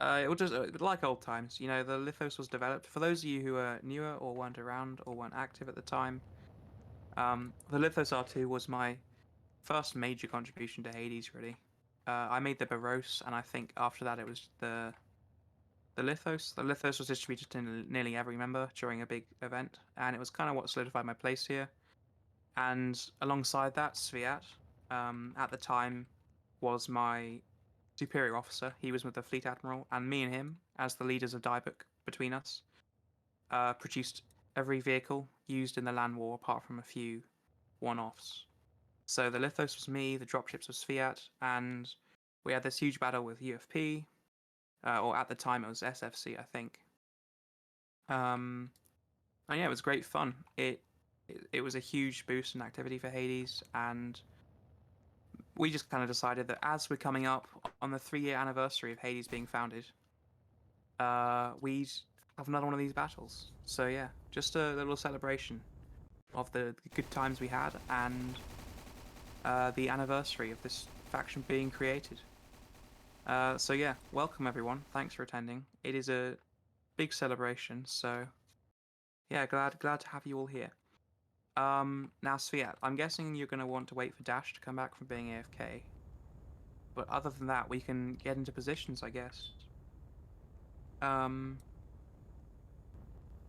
It was just like old times. You know, the Lithos was developed. For those of you who are newer or weren't around or weren't active at the time, the Lithos R2 was my first major contribution to Hades, really. I made the Baros, and I think after that it was the Lithos. The Lithos was distributed to nearly every member during a big event, and it was kind of what solidified my place here. And alongside that, Sviat, at the time, was my superior officer. He was with the fleet admiral, and me and him, as the leaders of Diebook between us, produced every vehicle used in the land war apart from a few one-offs. So the Lithos was me, the dropships was Fiat, and we had this huge battle with UFP, or at the time it was SFC, I think. Um, and yeah, it was great fun. It was a huge boost in activity for Hades, and we just kind of decided that as we're coming up on the 3-year anniversary of Hades being founded, we'd have another one of these battles. So yeah, just a little celebration of the good times we had and the anniversary of this faction being created. So yeah, welcome everyone. Thanks for attending. It is a big celebration. So yeah, glad to have you all here. Now Sviat, I'm guessing you're gonna want to wait for Dash to come back from being AFK. But other than that, we can get into positions, I guess. Um,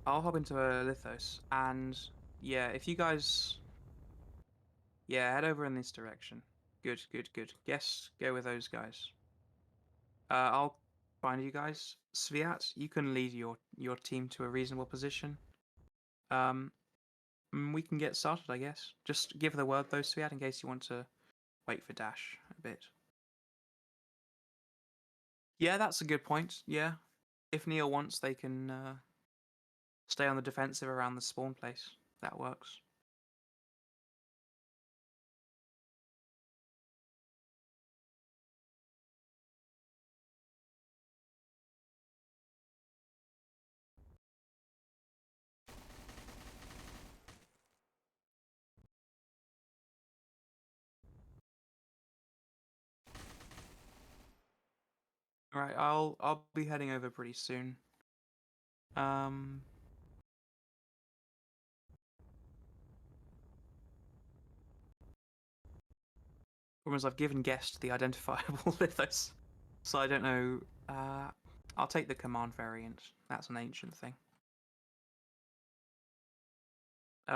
I'll hop into a Lithos, and yeah, if you guys, yeah, head over in this direction. Good, good, good. Yes, go with those guys. I'll find you guys. Sviat, you can lead your team to a reasonable position. Um, we can get started, I guess. Just give the word though, Sviat, in case you want to wait for Dash a bit. Yeah, that's a good point. Yeah, if Kneall wants, they can stay on the defensive around the spawn place. That works. All right, I'll be heading over pretty soon. Um, problem is I've given guest the identifiable Lithos, so I don't know. I'll take the command variant. That's an ancient thing.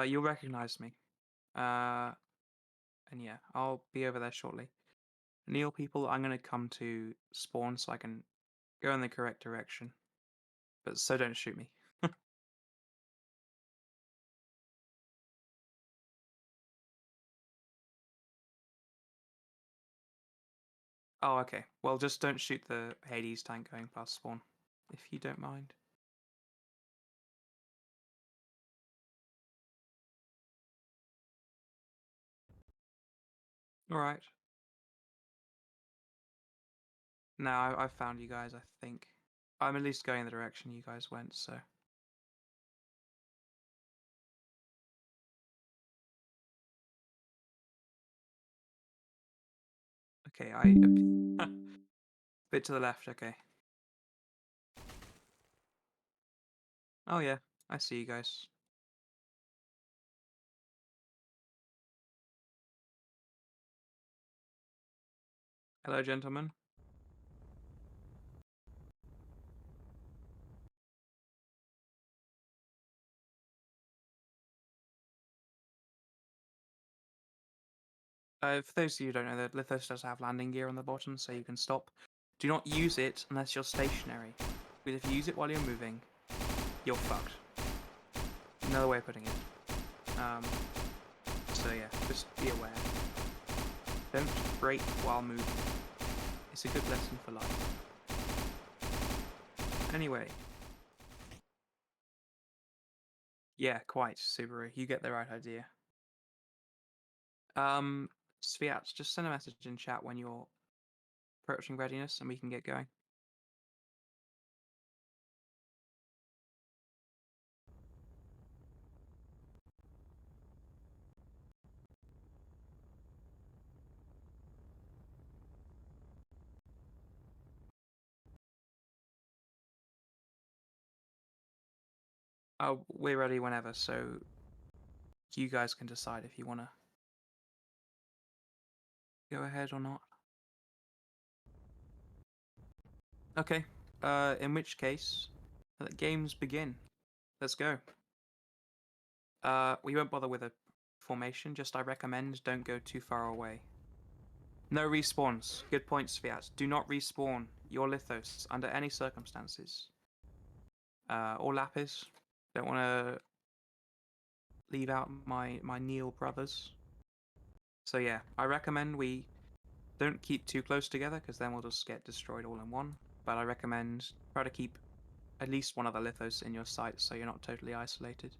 You'll recognize me. Uh, and yeah, I'll be over there shortly. Kneall people, I'm gonna come to spawn so I can go in the correct direction. But so don't shoot me. Oh, okay. Well, just don't shoot the Hades tank going past spawn, if you don't mind. All right. Now I've found you guys. I think I'm at least going the direction you guys went. So okay, I bit to the left. Okay. Oh yeah, I see you guys. Hello, gentlemen. For those of you who don't know, the Lithos does have landing gear on the bottom, so you can stop. Do not use it unless you're stationary, because if you use it while you're moving, you're fucked. Another way of putting it. So yeah, just be aware. Don't brake while moving. It's a good lesson for life. Anyway, yeah, quite, Subaru. You get the right idea. Um, Sviat, just send a message in chat when you're approaching readiness and we can get going. We're ready whenever, so you guys can decide if you want to go ahead or not. Okay. In which case, let games begin. Let's go. We won't bother with a formation. Just I recommend don't go too far away. No respawns. Good points, Fiat. Do not respawn your Lithos under any circumstances. Or Lapis. Don't want to leave out my Kneall brothers. So yeah, I recommend we don't keep too close together because then we'll just get destroyed all in one. But I recommend try to keep at least one other Lithos in your sight so you're not totally isolated.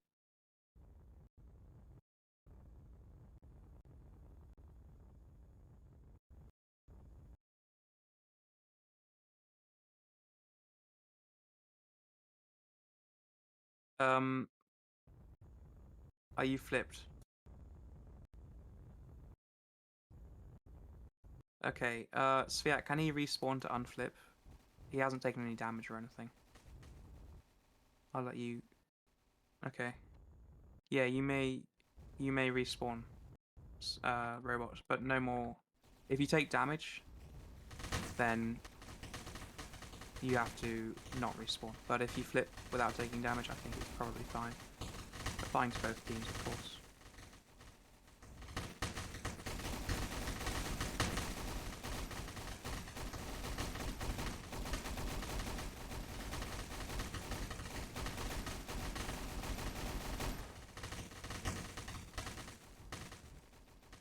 Um, are you flipped? Okay, Sviat, can he respawn to unflip? He hasn't taken any damage or anything. I'll let you... Okay. Yeah, you may respawn, robots, but no more... If you take damage, then you have to not respawn. But if you flip without taking damage, I think it's probably fine. Applying to both teams, of course.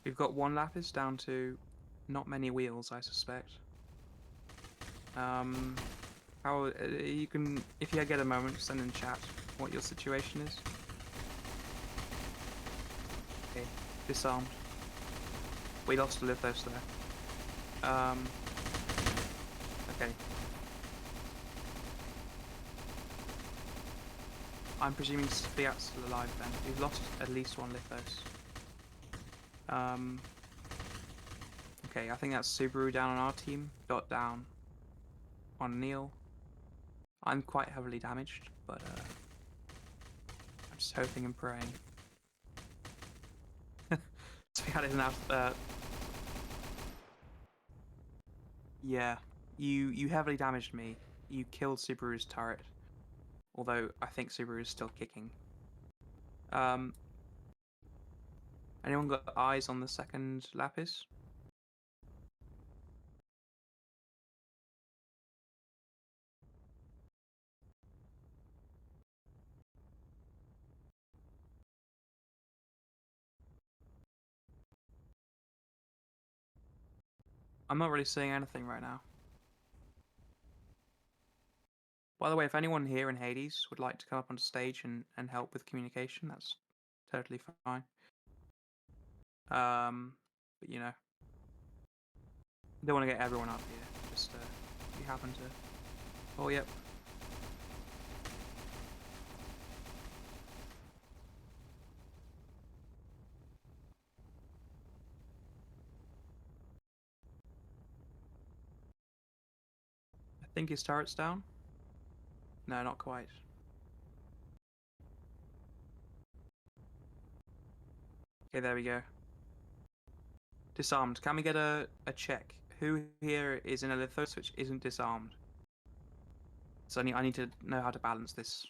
We've got one Lapis down to not many wheels, I suspect. How you can, if you get a moment, send in chat what your situation is. Okay, disarmed. We lost a Lithos there. Okay. I'm presuming Fiat's still alive then. We've lost at least one Lithos. Okay, I think that's Subaru down on our team. Dot down on Kneall. I'm quite heavily damaged, but I'm just hoping and praying. Fiat isn't out. Yeah, you heavily damaged me. You killed Subaru's turret. Although I think Subaru is still kicking. Anyone got eyes on the second Lapis? I'm not really seeing anything right now. By the way, if anyone here in Hades would like to come up on stage and help with communication, that's totally fine. But you know, don't want to get everyone up here. Just you happen to. Oh yep. I think his turret's down. No, not quite. Okay, there we go. Disarmed. Can we get a check? Who here is in a Lithos which isn't disarmed? So I need to know how to balance this.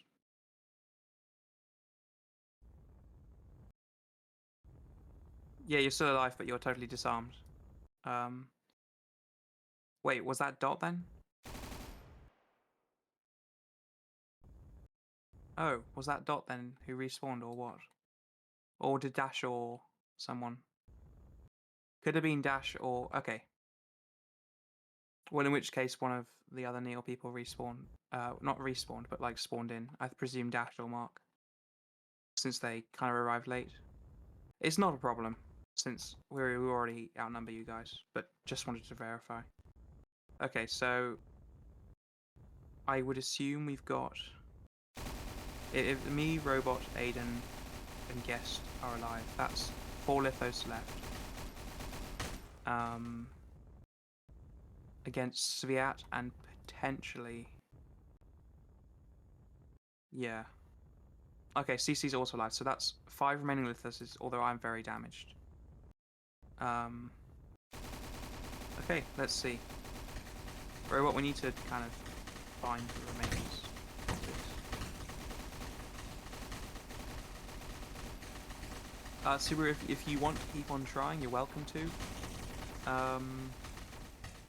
Yeah, you're still alive, but you're totally disarmed. Wait, was that Dot then? Oh, was that Dot then who respawned or what? Or did Dash or someone? Could have been Dash or... Okay. Well, in which case one of the other Kneall people respawned. Not respawned, but like spawned in. I presume Dash or Mark. Since they kind of arrived late. It's not a problem, since we already outnumber you guys. But just wanted to verify. Okay, so... I would assume we've got... If me, Robot, Aiden, and Guest are alive, that's 4 Lithos left. Against Sviat and potentially... Yeah. Okay, CC's also alive, so that's 5 remaining Lithoses, although I'm very damaged. Okay, let's see. Robot, we need to kind of find the remains of this. Subaru, if you want to keep on trying, you're welcome to.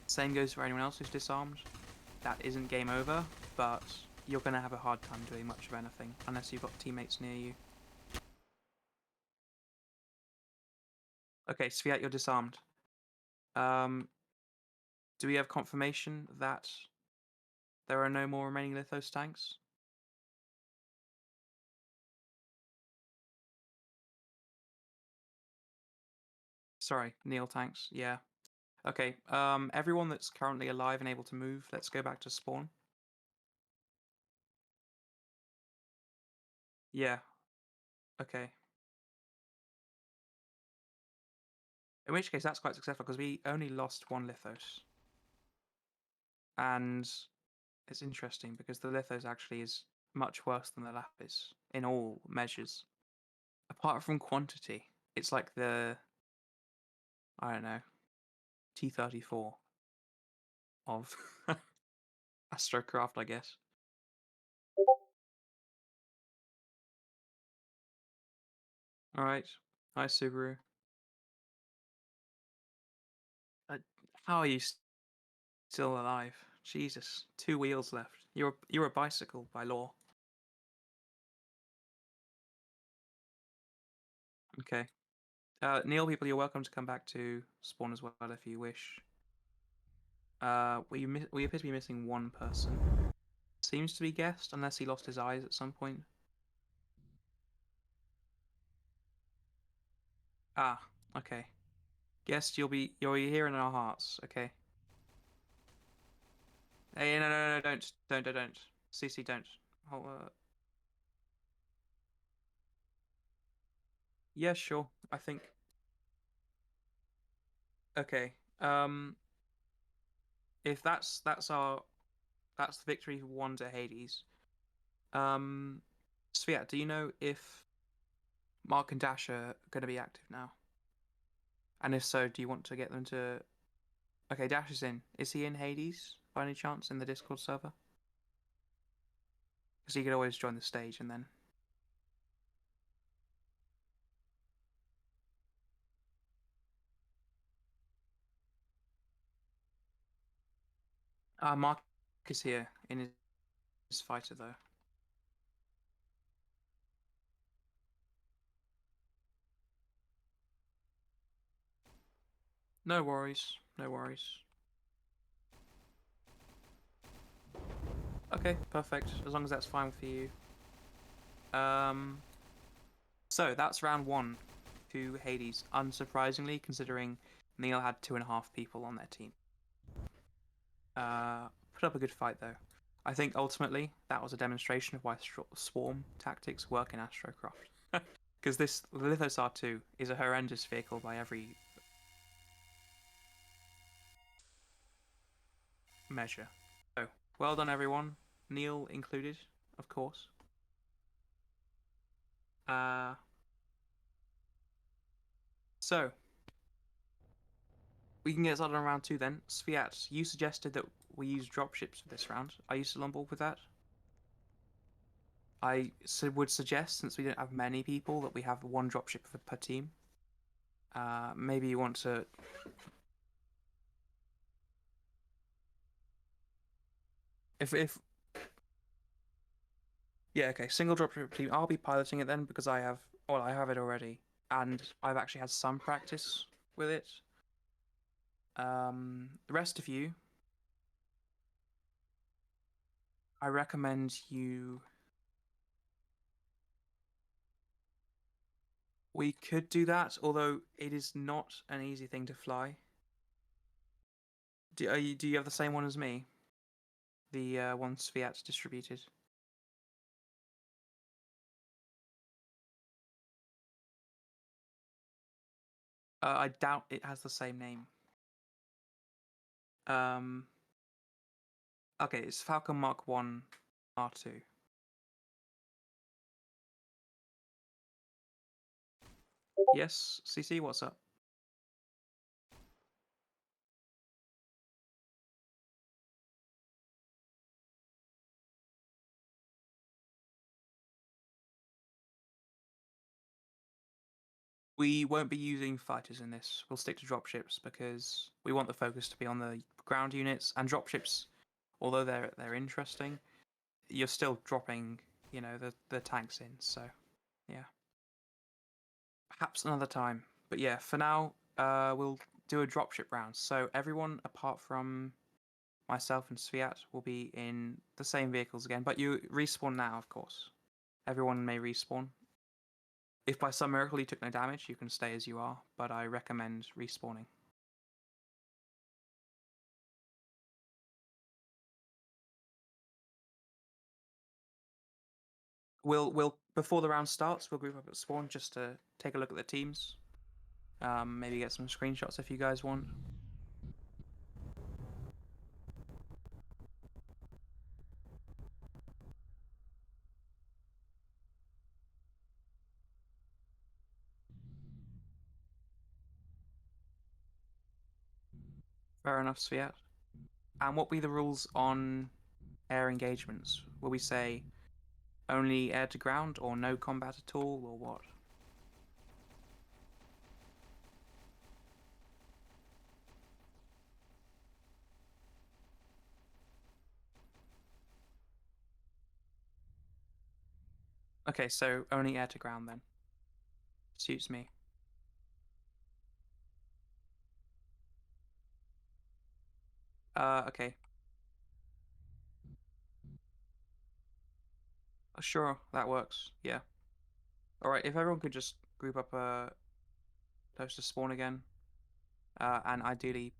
Same goes for anyone else who's disarmed. That isn't game over, but you're going to have a hard time doing much of anything unless you've got teammates near you. Okay, Sviat, you're disarmed. Do we have confirmation that there are no more remaining Lithos tanks? Sorry, Kneall tanks, yeah. Okay, everyone that's currently alive and able to move, let's go back to spawn. Yeah, okay. In which case, that's quite successful because we only lost 1 Lithos. And it's interesting because the Lithos actually is much worse than the Lapis in all measures. Apart from quantity, it's like the, I don't know, T-34 of Astrocraft, I guess. Alright, hi Subaru. Uh, how are you still alive? Jesus, 2 wheels left. You're a bicycle by law. Okay. Kneall people, you're welcome to come back to spawn as well if you wish. We appear to be missing 1 person. Seems to be Guest, unless he lost his eyes at some point. Ah, okay. Guest, you're here in our hearts. Okay. Hey, no, don't. CC, don't. Oh, yeah, sure. I think. Okay. If that's the victory won to Hades. Sviat, do you know if Mark and Dash are going to be active now? And if so, do you want to get them to? Okay, Dash is in. Is he in Hades by any chance in the Discord server? Because he could always join the stage and then. Mark is here in his fighter though. No worries. No worries. Okay, perfect. As long as that's fine for you. So that's round 1 to Hades. Unsurprisingly, considering Kneall had 2.5 people on their team. Put up a good fight though. I think ultimately that was a demonstration of why swarm tactics work in Astrocraft. Because this Lithos R2 is a horrendous vehicle by every measure. So, well done everyone, Kneall included, of course. Uh, so, we can get started on round 2 then. Sviat, you suggested that we use dropships for this round. Are you still on board with that? Would suggest, since we don't have many people, that we have 1 dropship per team. Maybe you want to. If Yeah, okay, single dropship team. I'll be piloting it then because I have it already, and I've actually had some practice with it. The rest of you, I recommend you. We could do that, although it is not an easy thing to fly. Do you have the same one as me? The one Sviat distributed. I doubt it has the same name. Um, okay, it's Falcon Mark 1 R2. Yes, CC, what's up? We won't be using fighters in this. We'll stick to dropships because we want the focus to be on the ground units and dropships. Although they're interesting, you're still dropping, the tanks in. So yeah, perhaps another time. But yeah, for now, we'll do a dropship round. So everyone apart from myself and Sviat will be in the same vehicles again, but you respawn now, of course. Everyone may respawn. If by some miracle you took no damage, you can stay as you are, but I recommend respawning. We'll before the round starts, we'll group up at spawn just to take a look at the teams. Maybe get some screenshots if you guys want. Fair enough, Sviat. And what will be the rules on air engagements? Will we say only air to ground or no combat at all, or what? Okay, so only air to ground then. Suits me. Okay. Sure, that works. Yeah. Alright, if everyone could just group up close to spawn again, and ideally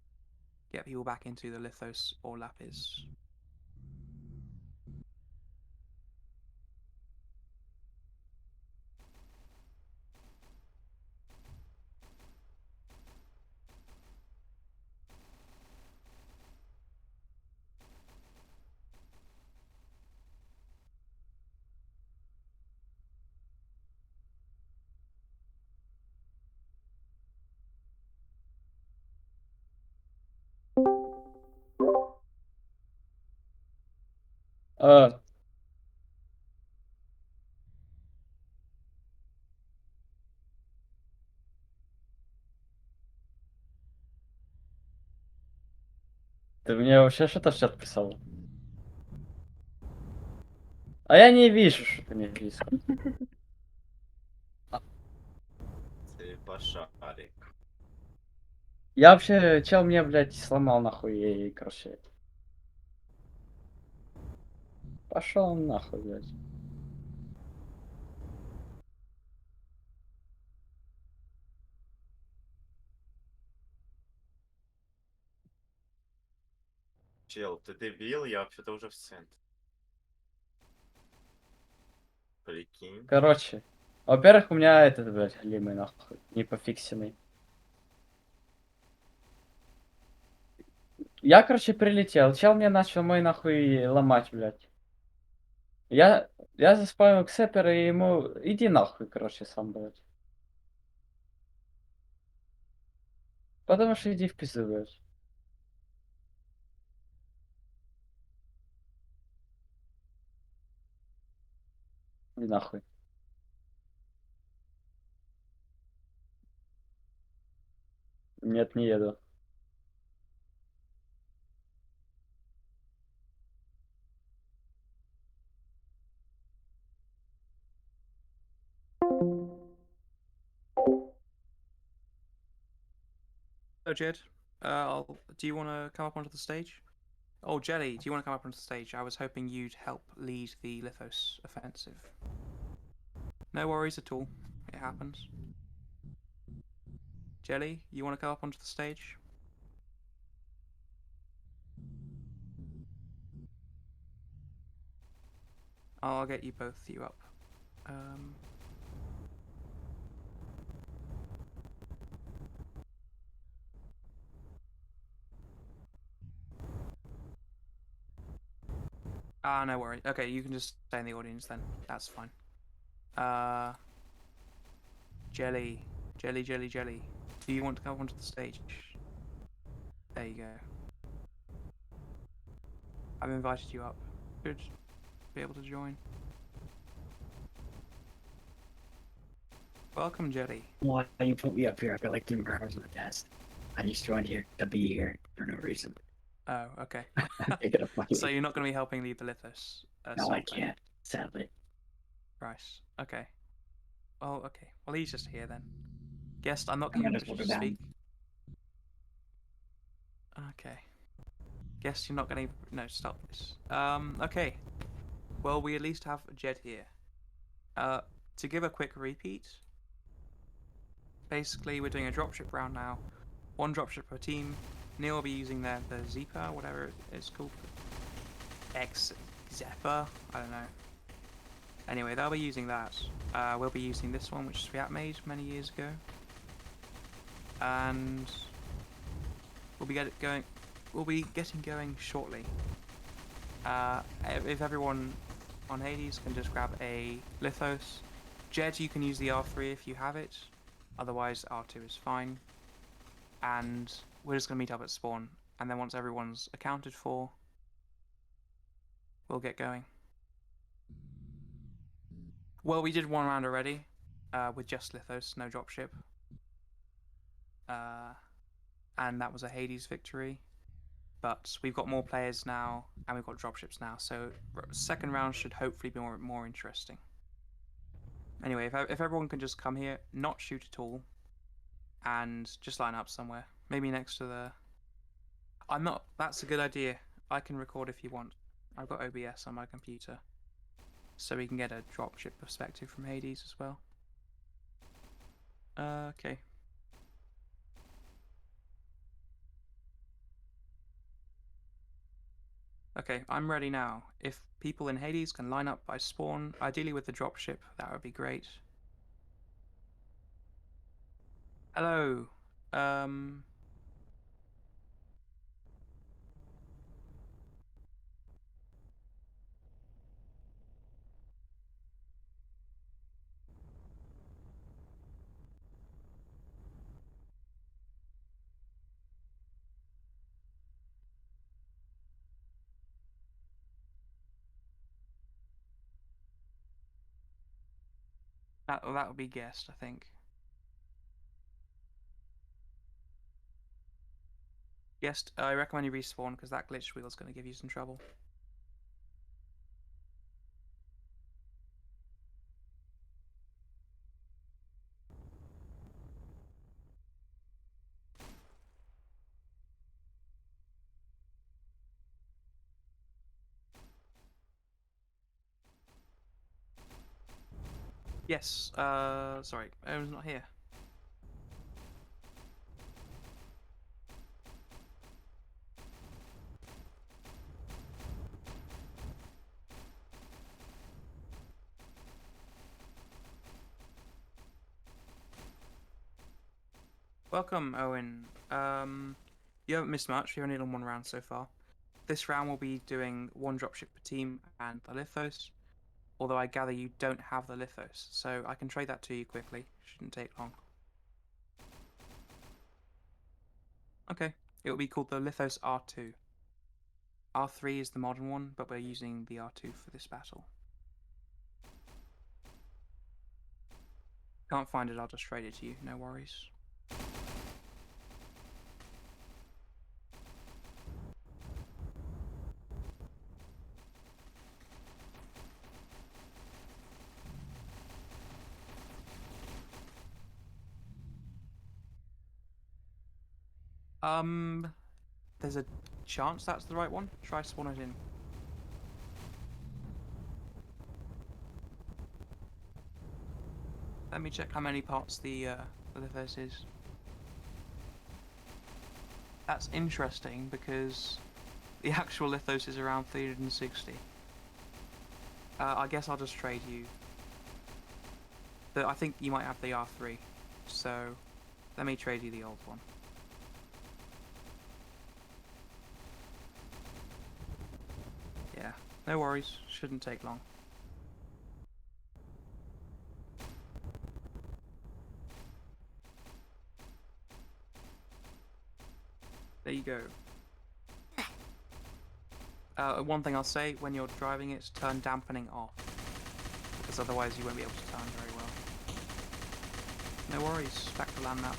get people back into the Lithos or Lapis. Е, Ты мне вообще что-то в чат писал? А я не вижу, что ты мне писал. Ты пошарик. Я вообще, чел мне, блядь, сломал нахуй и, короче. Пошел нахуй, блядь. Чел, ты дебил, я вообще-то уже в центре. Прикинь. Короче, во-первых, у меня этот, блядь, голимый нахуй, не пофиксенный. Я, короче, прилетел, чел мне начал мой нахуй ломать, блядь. Я заспавнил ксепер и ему, иди нахуй, короче, сам, блядь. Потому что иди в пизду, блядь. Иди нахуй. Нет, не еду. So Jed, do you want to come up onto the stage? Oh, Jelly, do you want to come up onto the stage? I was hoping you'd help lead the Lithos offensive. No worries at all. It happens. Jelly, you want to come up onto the stage? I'll get you both you up. Um, no worry. Okay, you can just stay in the audience then. That's fine. Jelly, Jelly, jelly, jelly. Do you want to come onto the stage? There you go. I've invited you up. Should be able to join. Welcome, Jelly. Why you put me up here? I got like 3 hours on the test. I just joined here to be here for no reason. Oh, okay. They gotta fucking So you're not going to be helping lead the Lithos? No, I solve then? can't. Sadly. Right. Okay. Well, okay. Well, he's just here then. Guest, I'm not I'm going gonna to slow push it to down. speak. Okay. Guess you're not going to... No, stop this. Okay. Well, we at least have Jed here. To give a quick repeat, basically we're doing a dropship round now. 1 dropship per team. Kneall will be using the Zepa, whatever it's called. Zepa? I don't know. Anyway, they'll be using that. We'll be using this one, which Sviat made many years ago. And we'll be getting going shortly. If everyone on Hades can just grab a Lithos. Jed, you can use the R3 if you have it. Otherwise, R2 is fine. And we're just going to meet up at spawn. And then once everyone's accounted for, we'll get going. Well, we did 1 round already. With just Lithos, no dropship. And that was a Hades victory. But we've got more players now, and we've got dropships now, so second round should hopefully be more interesting. Anyway, if everyone can just come here, not shoot at all, and just line up somewhere, maybe next to the... That's a good idea. I can record if you want. I've got OBS on my computer, so we can get a dropship perspective from Hades as well. Okay. Okay, I'm ready now. If people in Hades can line up by spawn, ideally with the dropship, that would be great. Hello. That would be guessed, I think. Guessed, I recommend you respawn because that glitch wheel is going to give you some trouble. Yes, sorry, Owen's not here. Welcome, Owen. You haven't missed much. You've only done 1 round so far. This round we'll be doing 1 dropship per team and the Lithos. Although I gather you don't have the Lithos, so I can trade that to you quickly. Shouldn't take long. Okay, it will be called the Lithos R2. R3 is the modern one, but we're using the R2 for this battle. Can't find it, I'll just trade it to you, no worries. There's a chance that's the right one. Try spawn it in. Let me check how many parts the Lithos is. That's interesting because the actual Lithos is around 360. I guess I'll just trade you. I think you might have the R3, so let me trade you the old one. Yeah, no worries, shouldn't take long. There you go. One thing I'll say, when you're driving it, turn dampening off. Because otherwise you won't be able to turn very well. No worries, back to land map.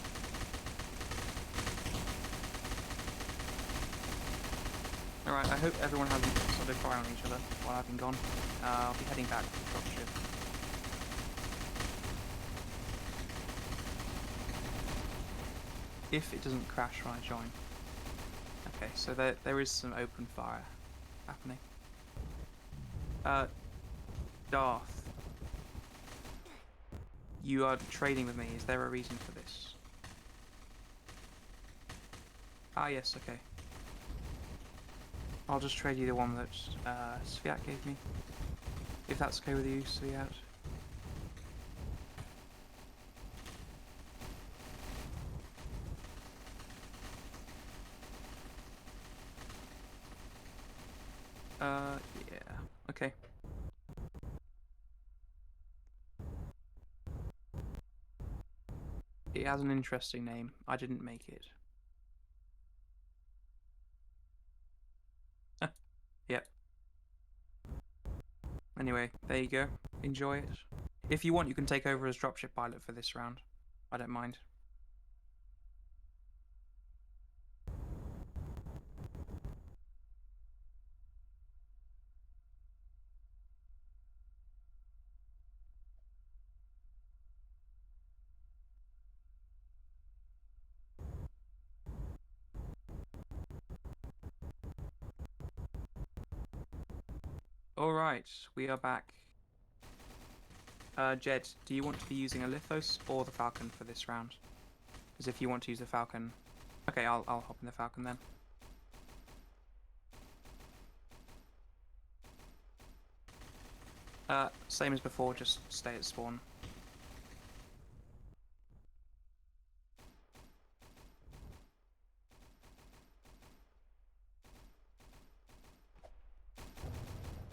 Alright, I hope everyone hasn't started firing on each other while I've been gone. I'll be heading back to the dropship. If it doesn't crash when I join. Okay, so there is some open fire happening. Darth. You are trading with me. Is there a reason for this? Ah, yes, okay. I'll just trade you the one that Sviat gave me. If that's okay with you, Sviat. Yeah. Okay. It has an interesting name. I didn't make it. Yep. Anyway, there you go. Enjoy it. If you want, you can take over as dropship pilot for this round. I don't mind. Alright, we are back. Jed, do you want to be using a Lithos or the Falcon for this round? Because if you want to use the Falcon... Okay, I'll hop in the Falcon then. Same as before, just stay at spawn.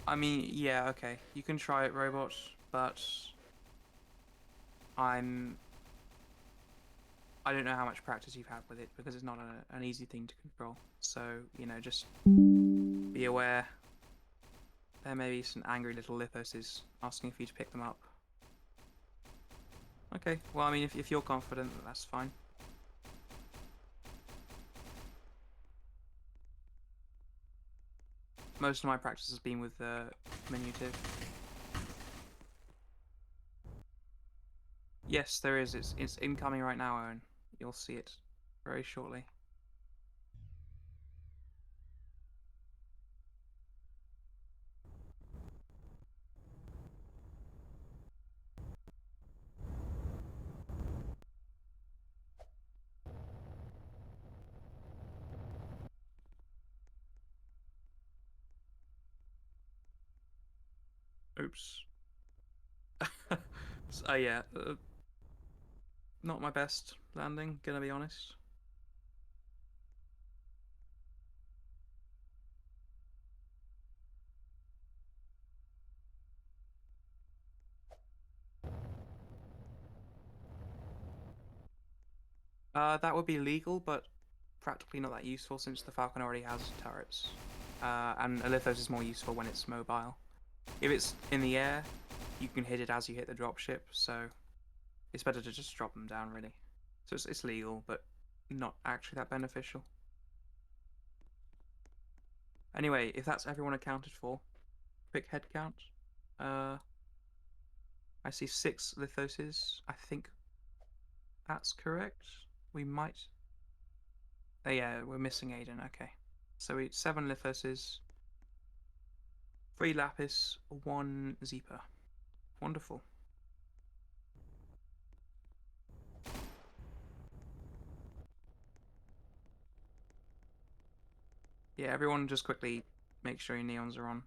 I mean, yeah, okay. You can try it, robot, but... I don't know how much practice you've had with it, because it's not an easy thing to control. So, you know, just be aware. There may be some angry little Lithoses asking for you to pick them up. Okay, well, I mean, if you're confident, that's fine. Most of my practice has been with Unedited. Yes, there is. It's incoming right now, Owen. You'll see it very shortly. Oops. Yeah, not my best landing, gonna be honest. That would be legal, but practically not that useful since the Falcon already has turrets. And a Lithos is more useful when it's mobile. If it's in the air, you can hit it as you hit the dropship, so it's better to just drop them down, really. So it's legal, but not actually that beneficial. Anyway, if that's everyone accounted for, quick head count. I see 6 Lithoses. I think that's correct. We might... Oh yeah, we're missing Aiden, okay. So 7 Lithoses, 3 Lapis, 1 Zeeper. Wonderful. Yeah, everyone just quickly make sure your neons are on.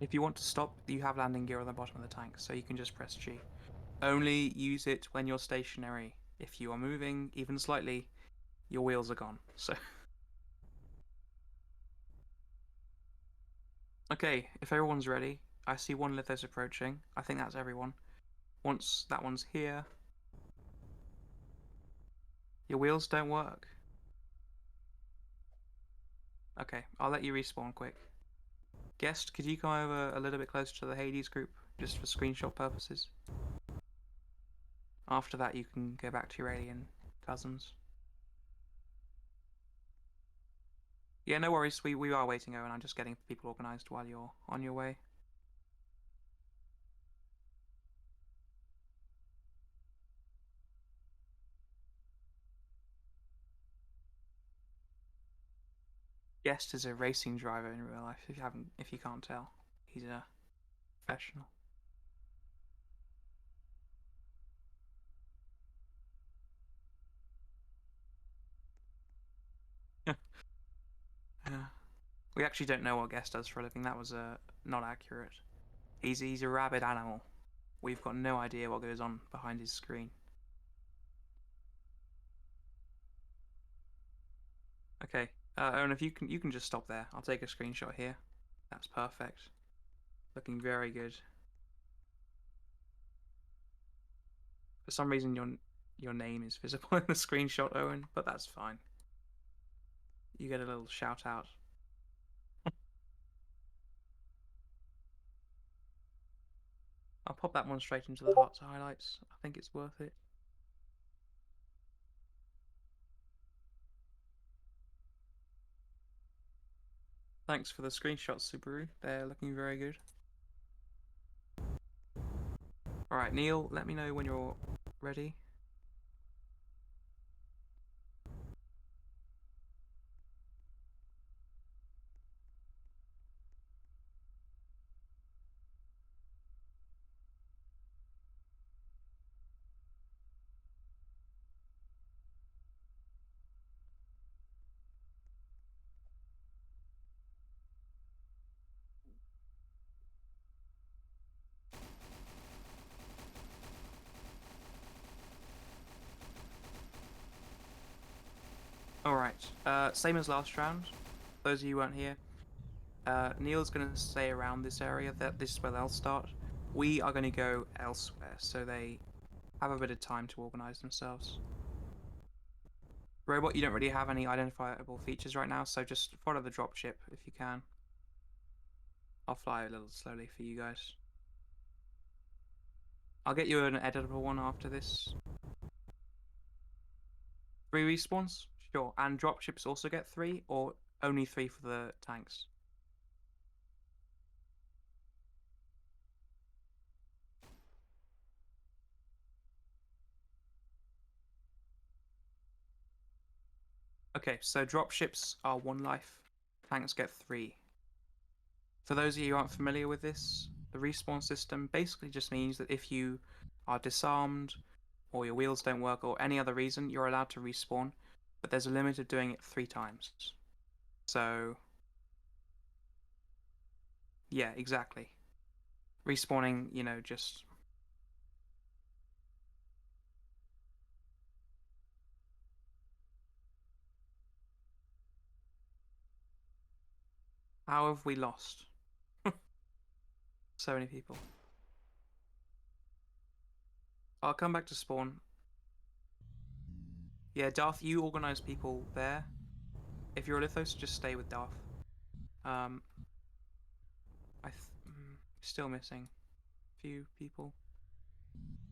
If you want to stop, you have landing gear on the bottom of the tank, so you can just press G. Only use it when you're stationary. If you are moving even slightly, your wheels are gone. So. Okay, if everyone's ready, I see one Lithos approaching. I think that's everyone. Once that one's here, your wheels don't work. Okay, I'll let you respawn quick. Guest, could you come over a little bit closer to the Hades group, just for screenshot purposes? After that, you can go back to your alien cousins. Yeah, no worries. We are waiting, Owen. I'm just getting people organised while you're on your way. Guest is a racing driver in real life. If you can't tell, he's a professional. Yeah. We actually don't know what Guest does for a living. That was not accurate. He's a rabid animal. We've got no idea what goes on behind his screen. Okay, Owen, if you can just stop there. I'll take a screenshot here. That's perfect. Looking very good. For some reason, your name is visible in the screenshot, Owen, but that's fine. You get a little shout out. I'll pop that one straight into the hearts highlights. I think it's worth it. Thanks for the screenshots, Subaru. They're looking very good. Alright, Kneall, let me know when you're ready. Alright, same as last round. Those of you who weren't here, Neil's going to stay around this area. This is where they'll start. We are going to go elsewhere, so they have a bit of time to organise themselves. Robot, you don't really have any identifiable features right now, so just follow the dropship if you can. I'll fly a little slowly for you guys. I'll get you an editable one after this. 3 respawns? Sure. And dropships also get 3, or only 3 for the tanks? Okay, so dropships are 1 life. Tanks get 3. For those of you who aren't familiar with this, the respawn system basically just means that if you are disarmed, or your wheels don't work, or any other reason, you're allowed to respawn, but there's a limit of doing it 3 times. So, yeah, exactly. Respawning, you know, just... How have we lost? So many people. I'll come back to spawn. Yeah, Darth, you organize people there. If you're a Lithos, just stay with Darth. Still missing a few people.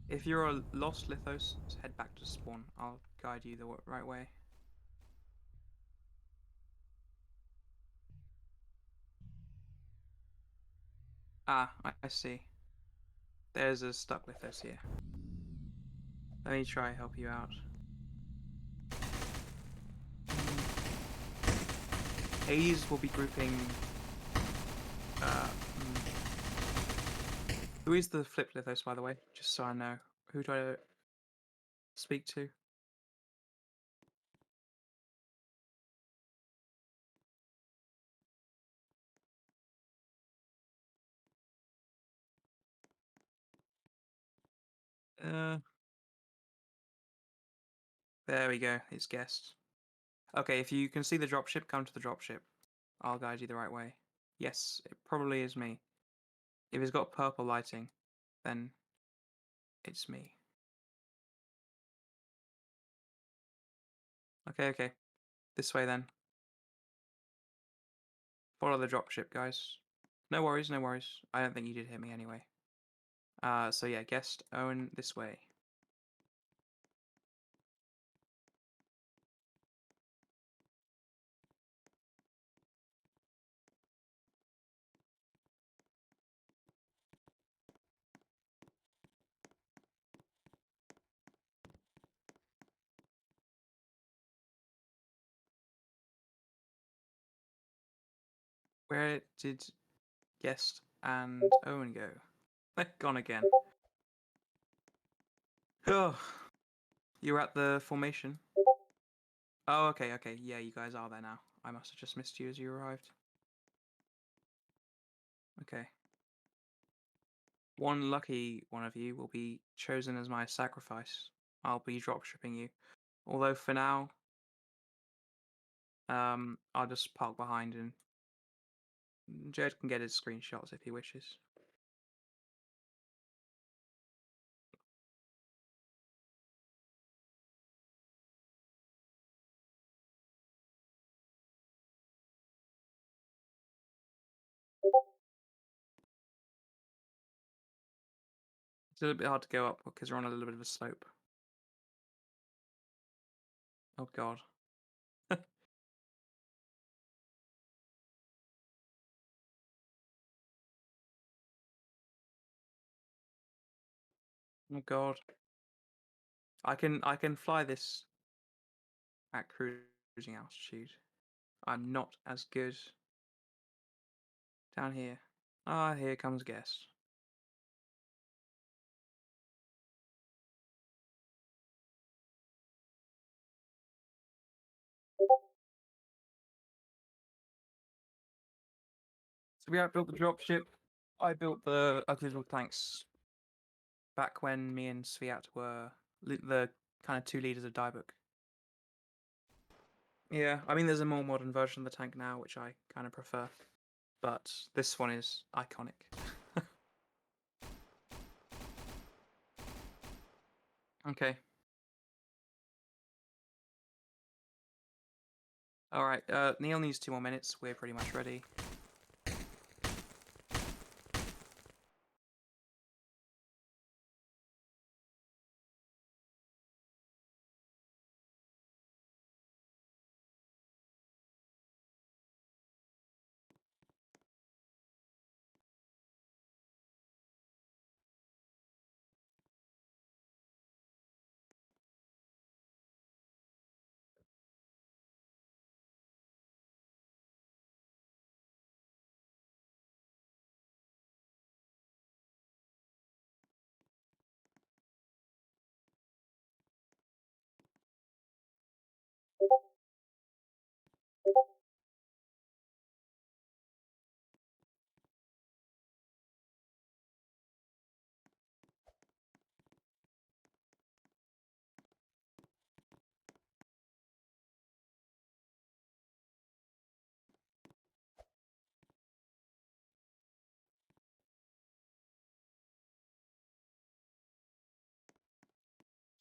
If you're a lost Lithos, head back to spawn. I'll guide you the right way. Ah, I see. There's a stuck Lithos here. Let me try help you out. Hades will be grouping. Who is the flip Lithos, by the way? Just so I know. Who do I speak to? There we go. It's guessed. Okay, if you can see the dropship, come to the dropship. I'll guide you the right way. Yes, it probably is me. If it's got purple lighting, then it's me. Okay. This way then. Follow the dropship, guys. No worries. I don't think you did hit me anyway. So yeah, guest Owen this way. Where did guest and Owen go? They're gone again. Oh, you're at the formation. Oh, okay. Yeah, you guys are there now. I must have just missed you as you arrived. Okay. One lucky one of you will be chosen as my sacrifice. I'll be dropshipping you. Although for now, I'll just park behind and Jed can get his screenshots if he wishes. It's a little bit hard to go up because we're on a little bit of a slope. Oh god. Oh god. I can fly this at cruising altitude. I'm not as good down here. Ah, here comes guest. So we outbuilt the dropship. I built the ugly little tanks back when me and Sviat were the kind of 2 leaders of Diebook. Yeah, I mean there's a more modern version of the tank now, which I kind of prefer. But this one is iconic. Okay. Alright, Kneall needs 2 more minutes. We're pretty much ready.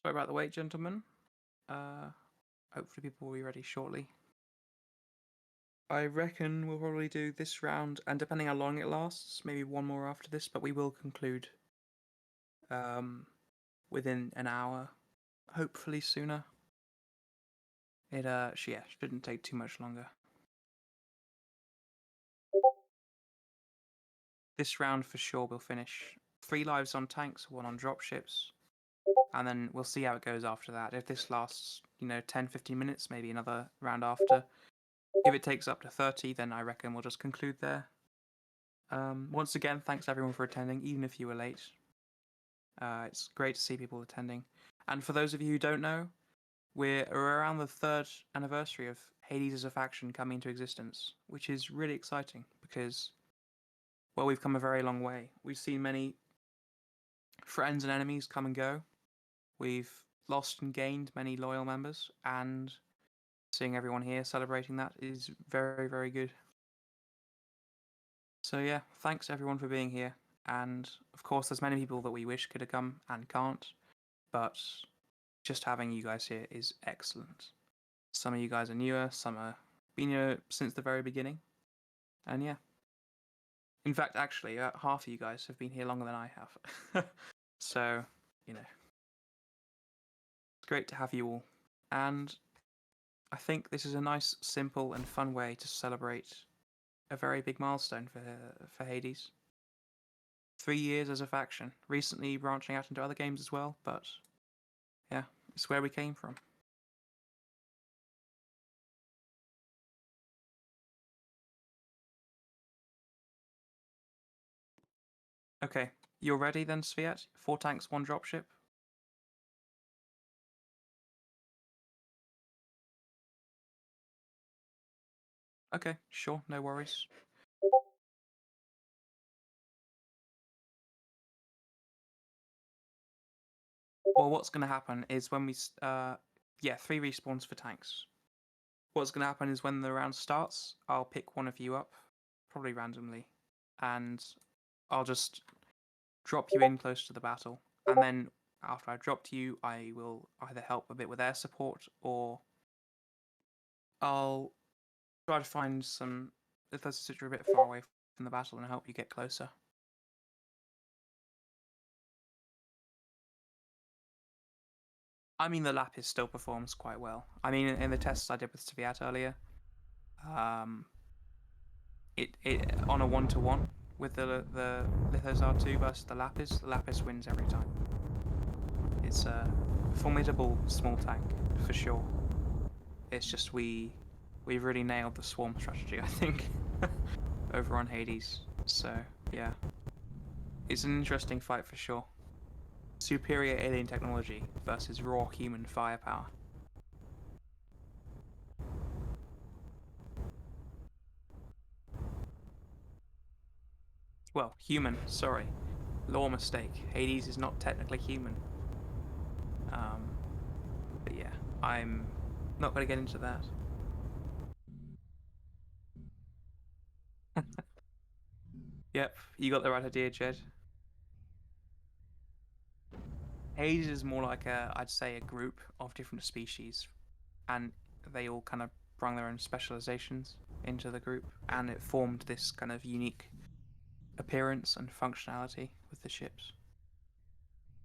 Sorry about the wait, gentlemen. Hopefully people will be ready shortly. I reckon we'll probably do this round, and depending how long it lasts, maybe one more after this, but we will conclude within an hour, hopefully sooner. It shouldn't take too much longer. This round for sure we'll finish 3 lives on tanks, 1 on dropships, and then we'll see how it goes after that. If this lasts, 10-15 minutes, maybe another round after. If it takes up to 30, then I reckon we'll just conclude there. Once again, thanks everyone for attending, even if you were late. It's great to see people attending. And for those of you who don't know, we're around the 3rd anniversary of Hades as a faction coming into existence, which is really exciting because, well, we've come a very long way. We've seen many friends and enemies come and go, We've lost and gained many loyal members, and seeing everyone here celebrating that is very, very good. So yeah, thanks everyone for being here. And of course, there's many people that we wish could have come and can't, but just having you guys here is excellent. Some of you guys are newer, some are been here since the very beginning, and yeah. In fact, actually, half of you guys have been here longer than I have. So, you know, it's great to have you all. And I think this is a nice, simple, and fun way to celebrate a very big milestone for Hades. 3 years as a faction, recently branching out into other games as well, but yeah, it's where we came from. Okay, you're ready then, Sviat? 4 tanks, 1 dropship? Okay, sure, no worries. Well, what's going to happen is when we, 3 respawns for tanks. What's going to happen is when the round starts, I'll pick one of you up, probably randomly, and I'll just drop you in close to the battle. And then after I've dropped you, I will either help a bit with air support, or I'll try to find some Lithos that are a bit far away from the battle and help you get closer. I mean, the Lapis still performs quite well. I mean, in the tests I did with Sviat earlier, it on a 1-to-1 with the Lithos R2 versus the Lapis wins every time. It's a formidable small tank for sure. It's just we've really nailed the swarm strategy, I think, over on Hades. So yeah, it's an interesting fight for sure. Superior alien technology versus raw human firepower. Well, human, sorry. Lore mistake. Hades is not technically human. But yeah, I'm not going to get into that. Yep, you got the right idea, Jed. Hades is more like I'd say a group of different species, and they all kind of brought their own specializations into the group, and it formed this kind of unique appearance and functionality with the ships.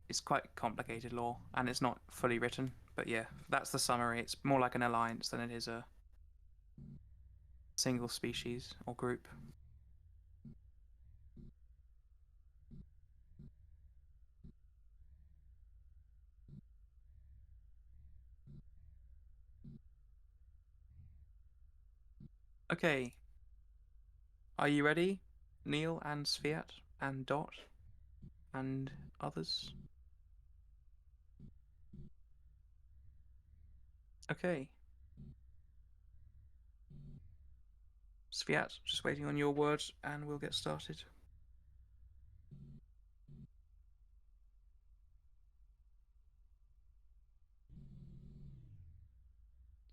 It's quite complicated lore, and it's not fully written, but yeah, that's the summary. It's more like an alliance than it is a single species or group. Okay, are you ready, Kneall and Sviat and Dot and others? Okay. Sviat, just waiting on your words and we'll get started.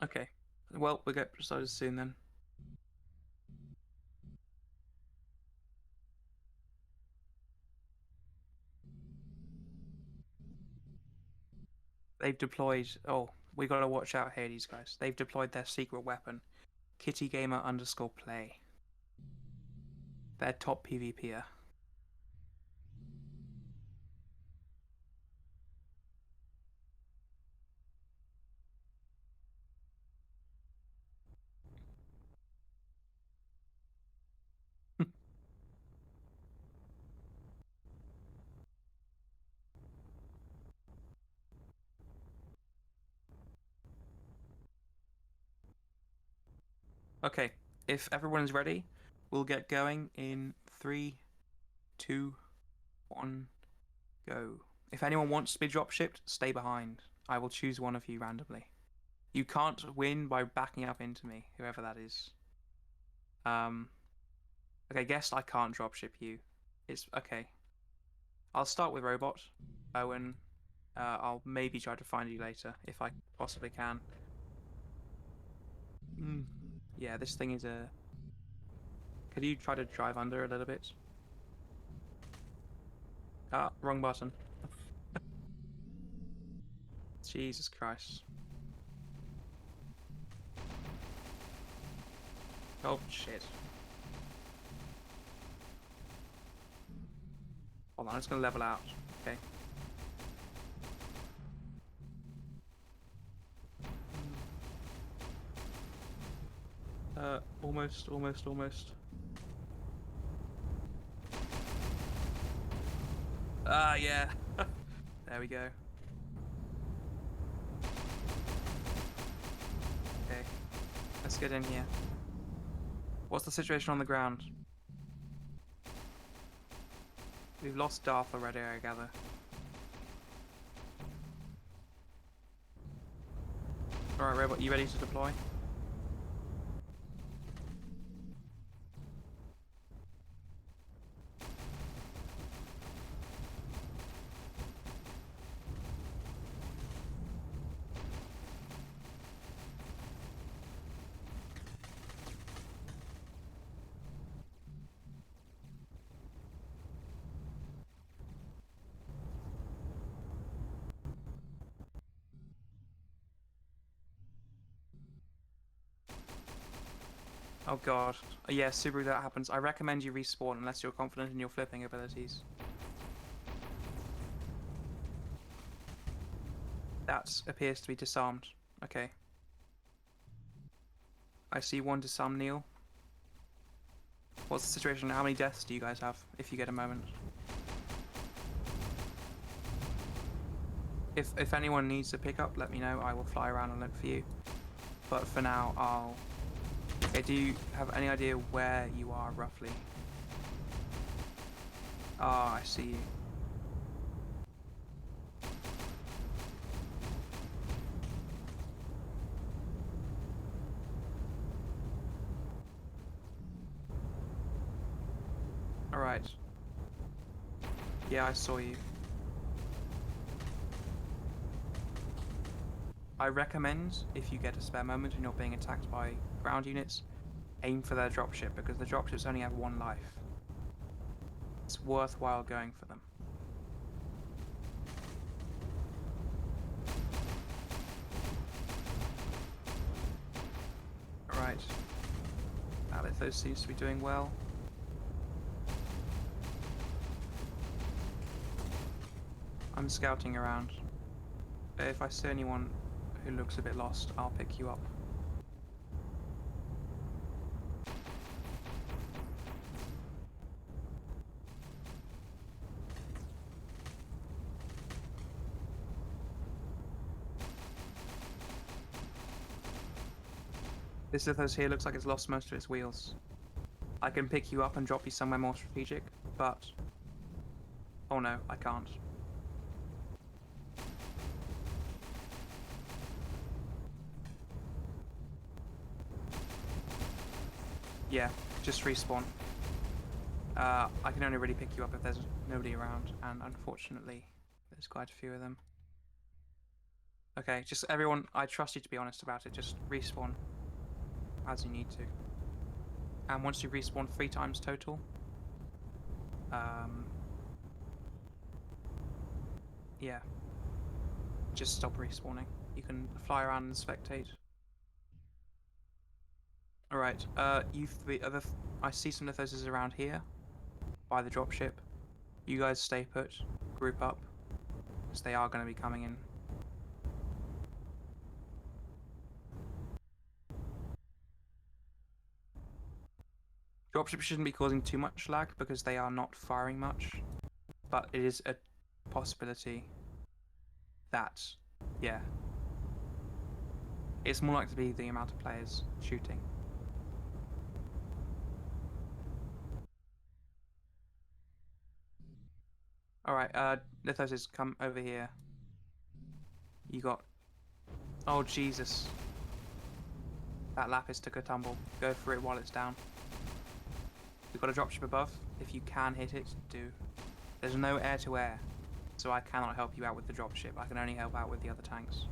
Okay, well, we'll get started soon then. They've deployed. Oh, we gotta watch out, Hades, guys. They've deployed their secret weapon, kittygamer_play. Their top PvPer. Okay, if everyone is ready, we'll get going in 3, 2, 1, go. If anyone wants to be dropshipped, stay behind. I will choose one of you randomly. You can't win by backing up into me, whoever that is. Okay, guess I can't dropship you. It's okay. I'll start with Robot, Owen, I'll maybe try to find you later if I possibly can. Yeah, this thing is a. Could you try to drive under a little bit? Ah, wrong button. Jesus Christ. Oh shit. Hold on, I'm just gonna level out. Okay. Almost. Ah, yeah. There we go. Okay. Let's get in here. What's the situation on the ground? We've lost Darth already, I gather. Alright, Robot, you ready to deploy? Oh god. Yeah, Subaru, that happens. I recommend you respawn unless you're confident in your flipping abilities. That appears to be disarmed. Okay. I see one disarmed Kneall. What's the situation? How many deaths do you guys have, if you get a moment? If anyone needs a pickup, let me know. I will fly around and look for you. But for now, I'll... Okay, do you have any idea where you are, roughly? Ah, I see you. Alright. Yeah, I saw you. I recommend, if you get a spare moment and you're being attacked by ground units, aim for their dropship, because the dropships only have one life. It's worthwhile going for them. Alright. Lithos seems to be doing well. I'm scouting around. If I see anyone who looks a bit lost, I'll pick you up. This Lithos here looks like it's lost most of its wheels. I can pick you up and drop you somewhere more strategic, but... Oh no, I can't. Yeah, just respawn. I can only really pick you up if there's nobody around, and unfortunately, there's quite a few of them. Okay, just everyone, I trust you to be honest about it, just respawn as you need to. And once you respawn 3 times total, yeah, just stop respawning. You can fly around and spectate. Alright, you three, I see some Lithoses around here, by the dropship. You guys stay put, group up, because they are going to be coming in. Dropship shouldn't be causing too much lag, because they are not firing much, but it is a possibility that, yeah, it's more likely to be the amount of players shooting. Alright, Lithoses, come over here. You got... Oh, Jesus. That Lapis took a tumble. Go for it while it's down. We've got a dropship above. If you can hit it, do. There's no air-to-air, so I cannot help you out with the dropship. I can only help out with the other tanks.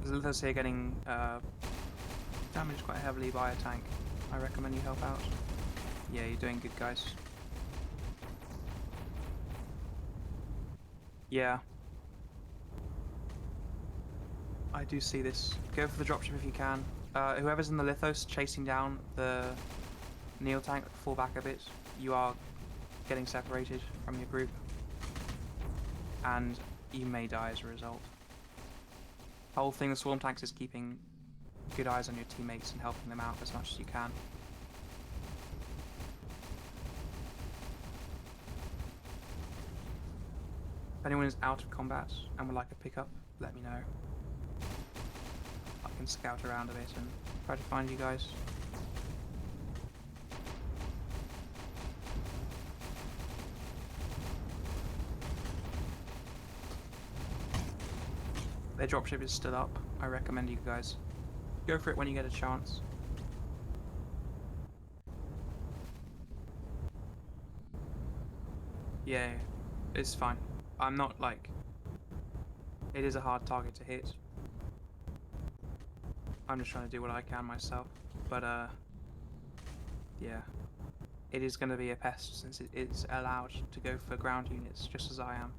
There's Lithos here getting damaged quite heavily by a tank. I recommend you help out. Yeah, you're doing good, guys. Yeah. I do see this. Go for the dropship if you can. Whoever's in the Lithos chasing down the Kneall tank, fall back a bit. You are getting separated from your group. And you may die as a result. The whole thing with Swarm tanks is keeping good eyes on your teammates and helping them out as much as you can. If anyone is out of combat and would like a pickup, let me know. I can scout around a bit and try to find you guys. Their dropship is still up. I recommend you guys go for it when you get a chance. Yeah, it's fine. I'm not like... It is a hard target to hit. I'm just trying to do what I can myself. But, yeah. It is going to be a pest since it is allowed to go for ground units, just as I am.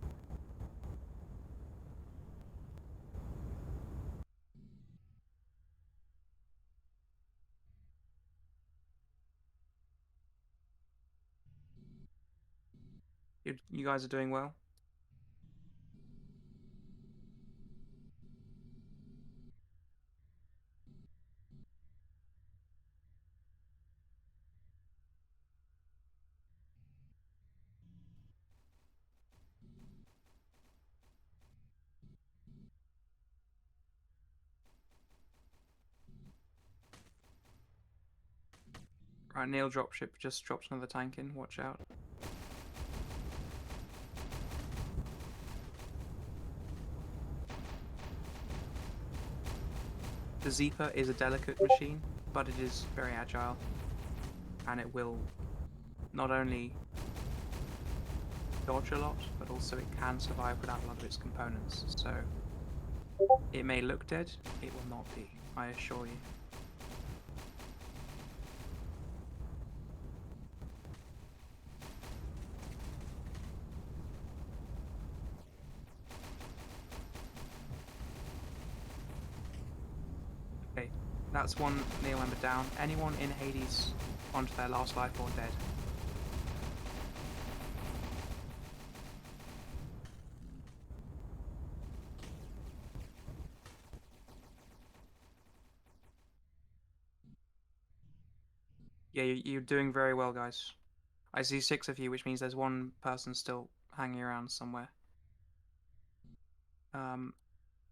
You guys are doing well. Right, Kneall dropship just dropped another tank in, watch out. The Zeeper is a delicate machine, but it is very agile. And it will not only dodge a lot, but also it can survive without a lot of its components. So it may look dead, it will not be, I assure you. Okay, that's one Kneall member down. Anyone in Hades onto their last life or dead? Yeah, you're doing very well, guys. I see 6 of you, which means there's one person still hanging around somewhere.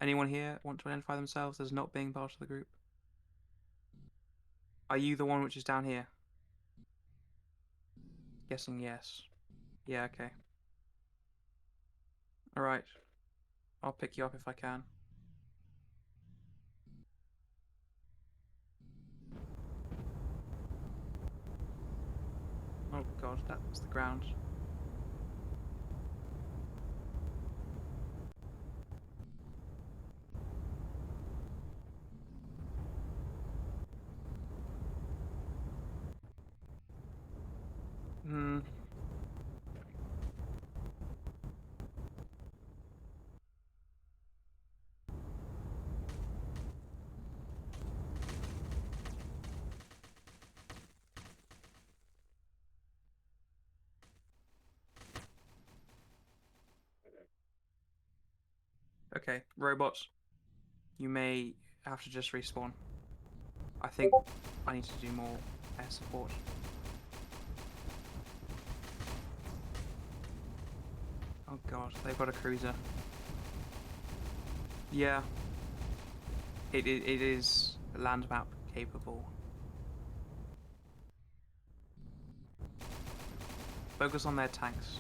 Anyone here want to identify themselves as not being part of the group? Are you the one which is down here? Guessing yes. Yeah, okay. Alright. I'll pick you up if I can. Oh god, that's the ground. Hmm. Okay, robots. You may have to just respawn. I think I need to do more air support. Oh god, they've got a cruiser. Yeah. It is land map capable. Focus on their tanks.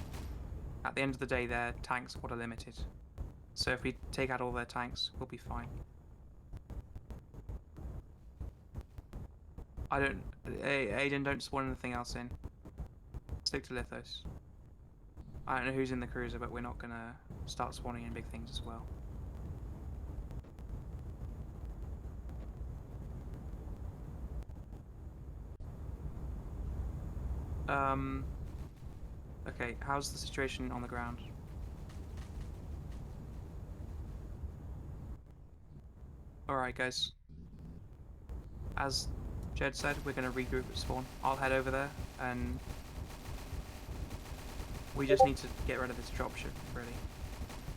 At the end of the day, their tanks are limited. So if we take out all their tanks, we'll be fine. Aiden, don't spawn anything else in. Stick to Lithos. I don't know who's in the cruiser, but we're not gonna start spawning in big things as well. Okay, how's the situation on the ground? Alright, guys. As Jed said, we're gonna regroup at spawn. I'll head over there, and we just need to get rid of this dropship, really.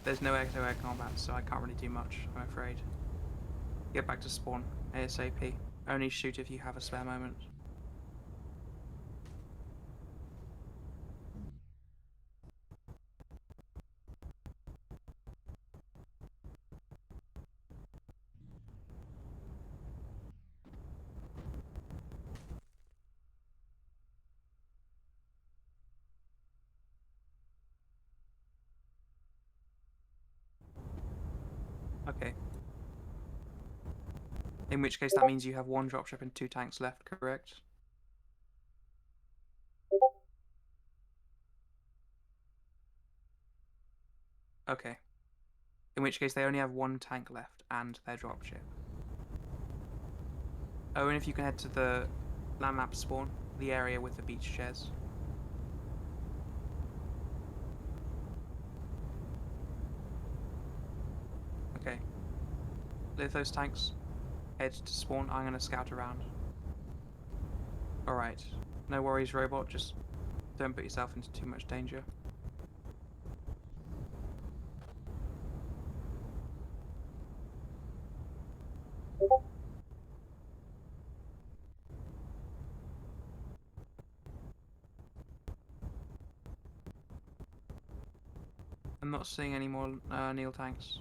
There's no air-to-air combat, so I can't really do much, I'm afraid. Get back to spawn, ASAP. Only shoot if you have a spare moment. Okay. In which case that means you have 1 dropship and 2 tanks left, correct? Okay. In which case they only have 1 tank left and their dropship. Oh, and if you can head to the land map spawn, the area with the beach chairs. Okay. Lithos tanks, head to spawn. I'm gonna scout around. Alright. No worries, robot, just don't put yourself into too much danger. I'm not seeing any more Kneall tanks.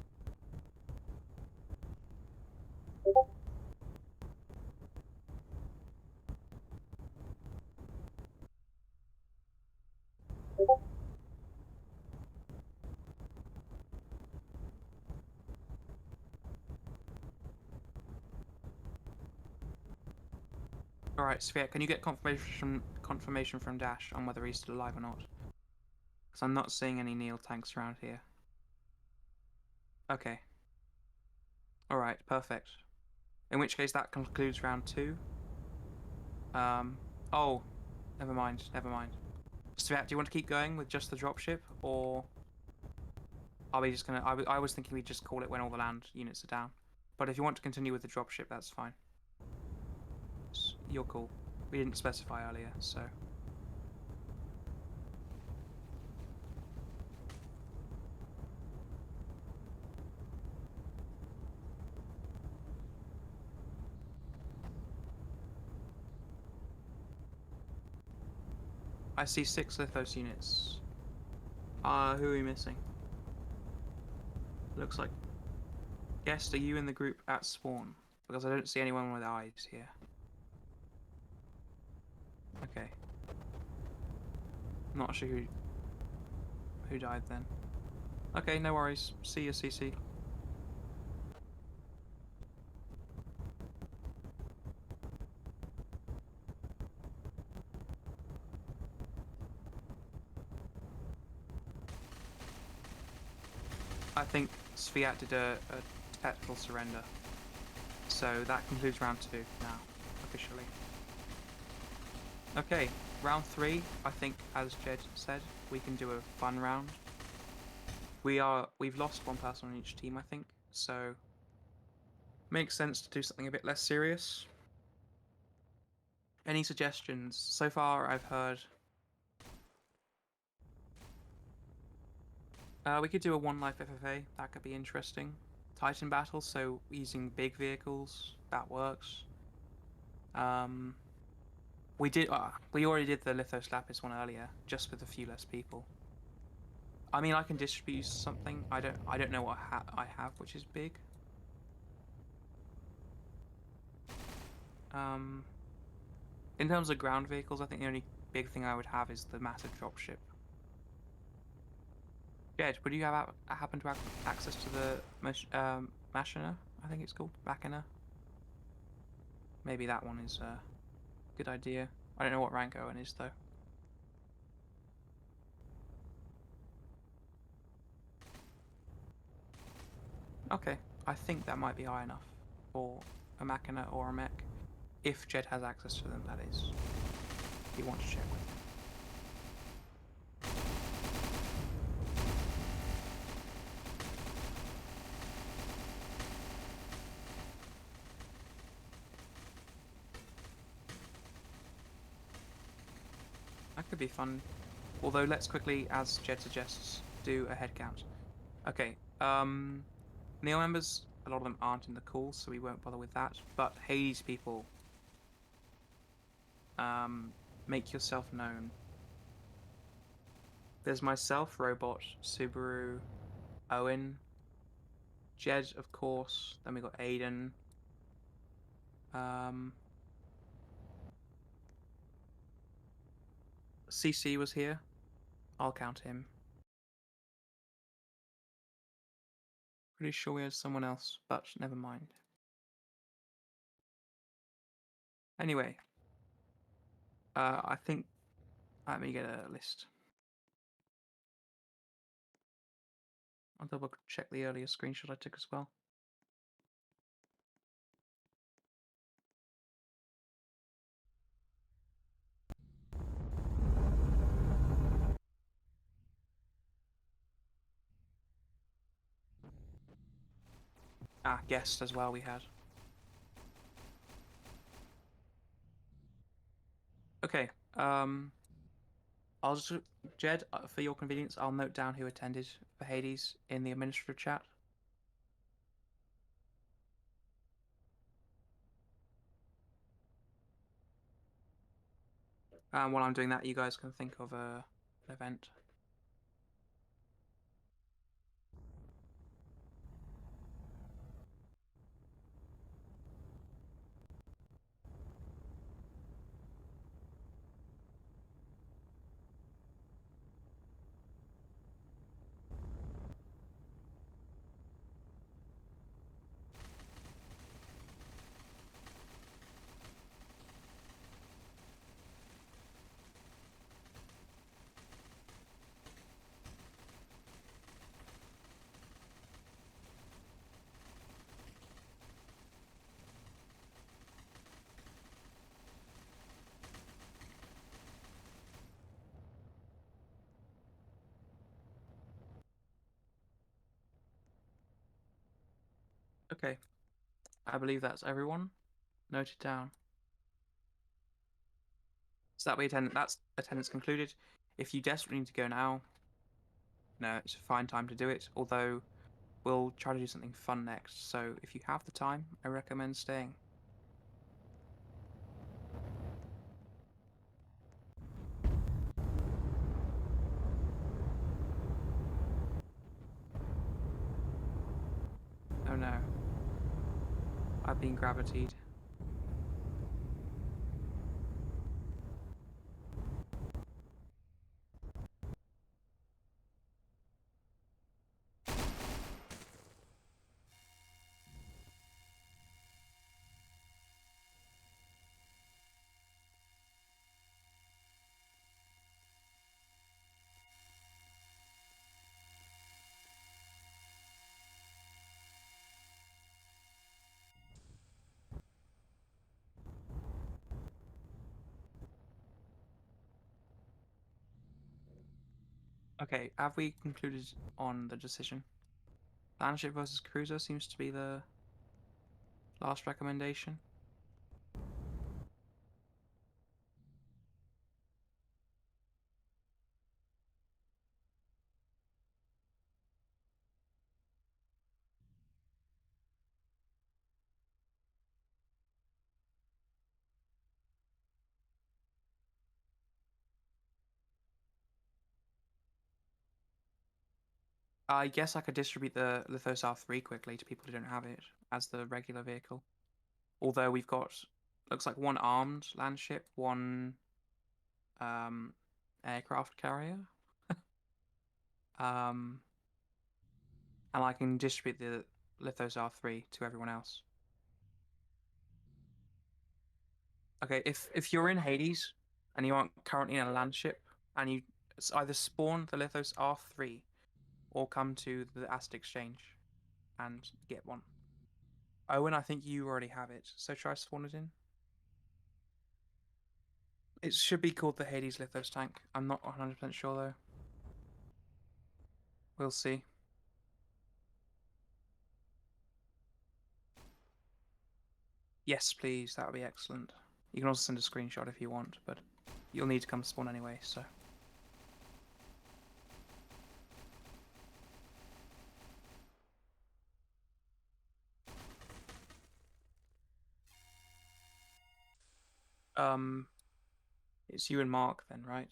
Alright, Sphere, can you get confirmation from Dash on whether he's still alive or not? Because I'm not seeing any Kneall tanks around here. Okay. Alright, perfect. In which case that concludes round 2. Oh, never mind. Sphere, do you want to keep going with just the dropship, or are we just gonna... I was thinking we'd just call it when all the land units are down. But if you want to continue with the dropship, that's fine. You're cool. We didn't specify earlier, so... I see 6 Lithos units. Who are we missing? Looks like... Guest, are you in the group at spawn? Because I don't see anyone with eyes here. Okay. Not sure who died then. Okay, no worries. See you, CC. I think Sviat did a tactical surrender. So that concludes round 2 now, officially. Okay, round 3, I think, as Jed said, we can do a fun round. We've lost 1 person on each team, I think, so makes sense to do something a bit less serious. Any suggestions? So far, I've heard... we could do a 1 life FFA, that could be interesting. Titan battle, so using big vehicles, that works. We already did the Lithos Lapis one earlier, just with a few less people. I mean, I can distribute something. I don't know what I have, which is big. In terms of ground vehicles, I think the only big thing I would have is the massive dropship. Jed, would you have happen to have access to the Machina? I think it's called Machina. Maybe that one is a good idea. I don't know what rank Owen is though. Okay, I think that might be high enough for a Machina or a mech. If Jed has access to them, that is. If you want to check with him. That could be fun. Although, let's quickly, as Jed suggests, do a head count. Okay, Kneall members, a lot of them aren't in the call, so we won't bother with that. But Hades people, make yourself known. There's myself, Robot, Subaru, Owen, Jed, of course. Then we got Aiden. CC was here. I'll count him. Pretty sure we had someone else, but never mind. Anyway, I think. Let me get a list. I'll double check the earlier screenshot I took as well. Ah, guest as well we had. Okay, I'll just, Jed, for your convenience, I'll note down who attended for Hades in the administrative chat. While I'm doing that, you guys can think of an event. Okay, I believe that's everyone. Noted down. So that way, that's attendance concluded. If you desperately need to go now, no, it's a fine time to do it. Although we'll try to do something fun next. So if you have the time, I recommend staying. Oh no, I've been gravitied. Okay, have we concluded on the decision? Landship versus Cruiser seems to be the last recommendation. I guess I could distribute the Lithos R3 quickly to people who don't have it as the regular vehicle. Although we've got, looks like one armed landship, one aircraft carrier. and I can distribute the Lithos R3 to everyone else. Okay, if you're in Hades and you aren't currently in a land ship, and you either spawn the Lithos R3 or come to the Ast Exchange and get one. Owen, I think you already have it, so try spawn it in. It should be called the Hades Lithos tank. I'm not 100% sure though. We'll see. Yes, please. That would be excellent. You can also send a screenshot if you want, but you'll need to come spawn anyway, so. It's you and Mark then, right?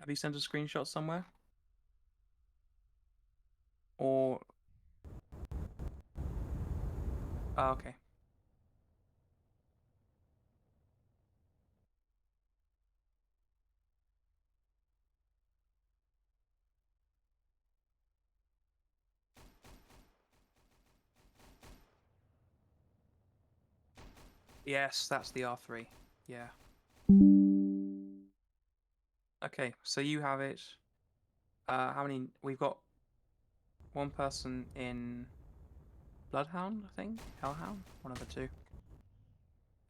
Have you sent a screenshot somewhere? Or... Oh, okay. Yes, that's the R3. Yeah. Okay, so you have it. How many? We've got one person in Bloodhound, I think? Hellhound? One of the two.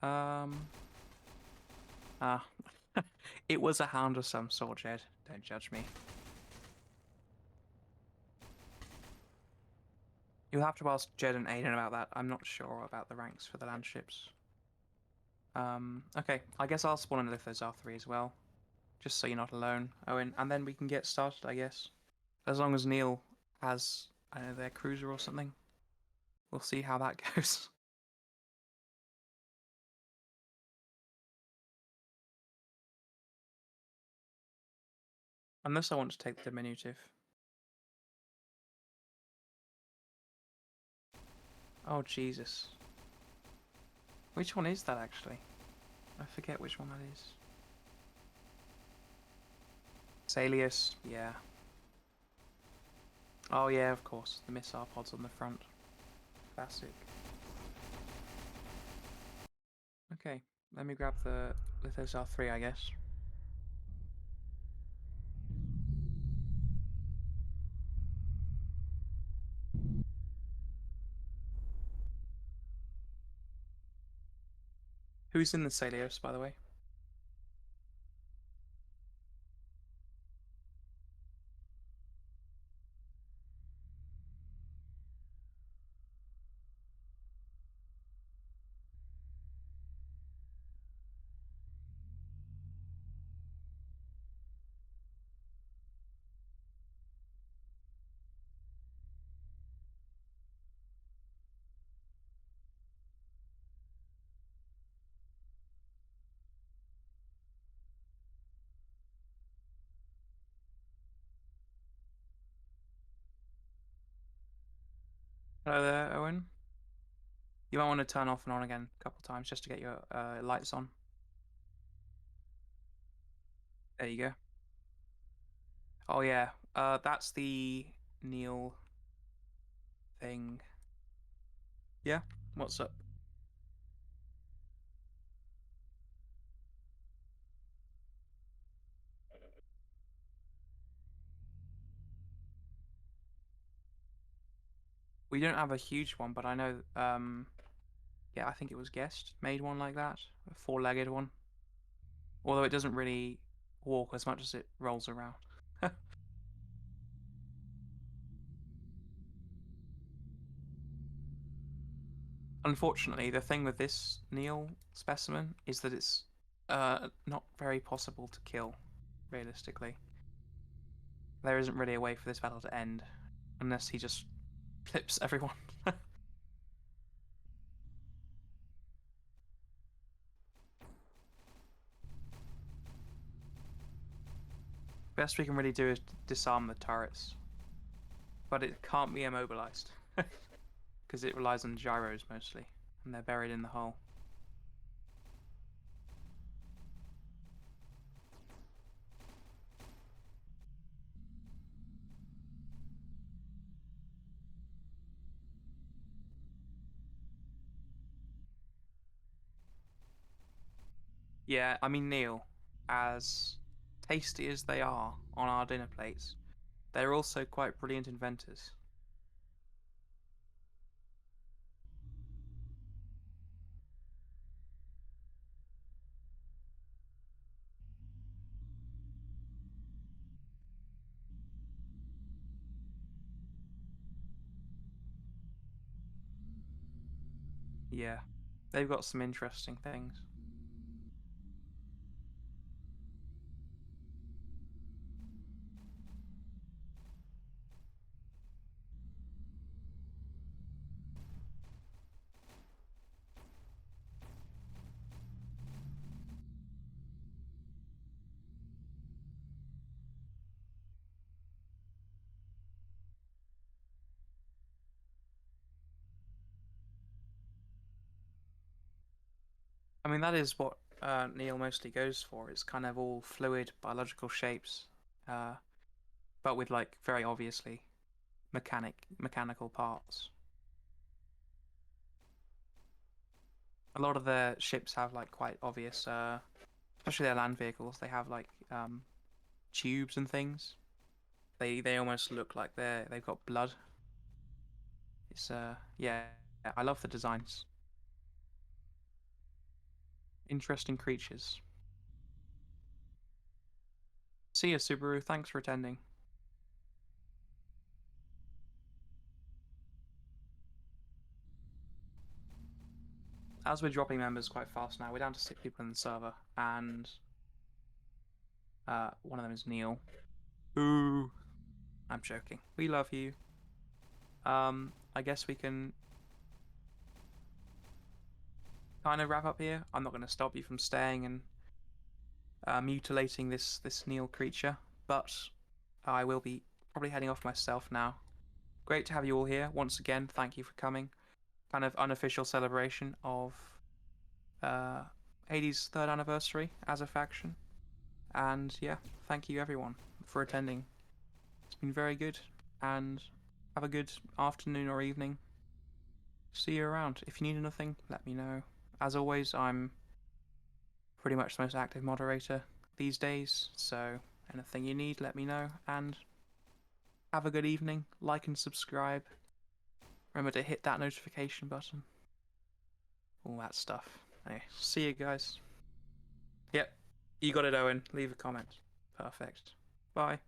Ah. It was a hound of some sort, Jed. Don't judge me. You'll have to ask Jed and Aiden about that. I'm not sure about the ranks for the land ships. Okay, I guess I'll spawn in Lithos R3 as well. Just so you're not alone, Owen. And then we can get started, I guess. As long as Kneall has, I don't know, their cruiser or something. We'll see how that goes. Unless I want to take the diminutive. Oh, Jesus. Which one is that, actually? I forget which one that is. Salius, yeah. Oh, yeah, of course. The missile pods on the front. Classic. Okay, let me grab the Lithos R3, I guess. Who's in the Salios, by the way? Hello there, Owen. You might want to turn off and on again a couple times just to get your lights on. There you go. Oh yeah, that's the Kneall thing. Yeah, what's up? We don't have a huge one, but I know, yeah, I think it was Guest made one like that, a four-legged one. Although it doesn't really walk as much as it rolls around. Unfortunately, the thing with this Kneall specimen is that it's not very possible to kill, realistically. There isn't really a way for this battle to end, unless he just flips everyone. Best we can really do is disarm the turrets. But it can't be immobilized. Because it relies on gyros mostly, and they're buried in the hull. Yeah, I mean, Neil, as tasty as they are on our dinner plates, they're also quite brilliant inventors. Yeah, they've got some interesting things. I mean, that is what Neil mostly goes for. It's kind of all fluid biological shapes, uh, but with like very obviously mechanical parts. A lot of their ships have like quite obvious, especially their land vehicles. They have like tubes and things. They almost look like they've got blood. It's yeah, I love the designs. Interesting creatures. See ya, Subaru. Thanks for attending. As we're dropping members quite fast now, we're down to 6 people in the server, and one of them is Neil. Ooh, I'm joking. We love you. I guess we can kind of wrap up here. I'm not going to stop you from staying and mutilating this Neil creature, but I will be probably heading off myself now. Great to have you all here once again. Thank you for coming. Kind of unofficial celebration of Hades' 3rd anniversary as a faction. And yeah, thank you everyone for attending. It's been very good, and have a good afternoon or evening. See you around. If you need anything, let me know. As always, I'm pretty much the most active moderator these days, so anything you need, let me know, and have a good evening. Like and subscribe. Remember to hit that notification button. All that stuff. Anyway, see you guys. Yep, you got it, Owen. Leave a comment. Perfect. Bye.